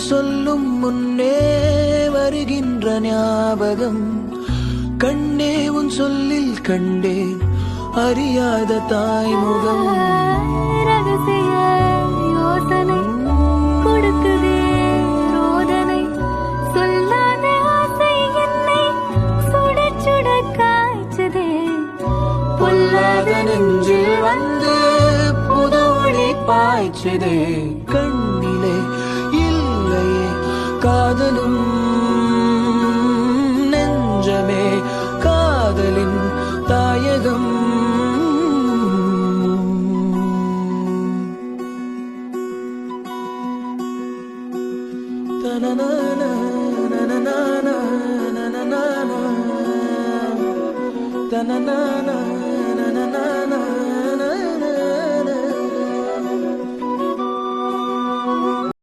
சொல்லும் முன்னே வருகின்ற ஞாபகம். கண்ணே உன் சொல்லில் கண்டேன் அறியாத தாய்முகம். ரகசிய யோசனை கொடுக்குதே ரோதனை. சொல்லாத ஆசை என்னை சுட சுட காய்ச்சதே. பொல்லாத நெஞ்சில் வந்து புதுவழி பாய்ச்சதே. கண்ணிலே இல்லையே காதலும் நெஞ்சமே காதலின் தாயகம். தனநானா தனநானா